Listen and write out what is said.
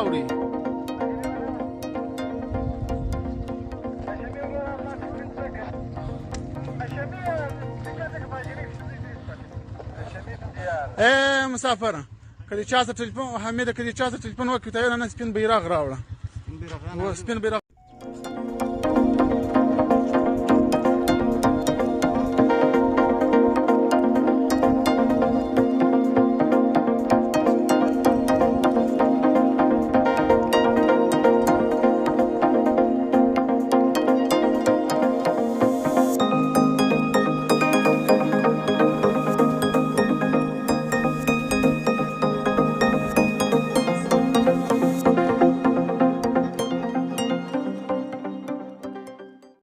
راوړي. مسافر که د چا سره ټلیفون حمیده که د چا سره ټلیفون وکړي ته نه سپین بیرغ راوړه. سپین بیرغ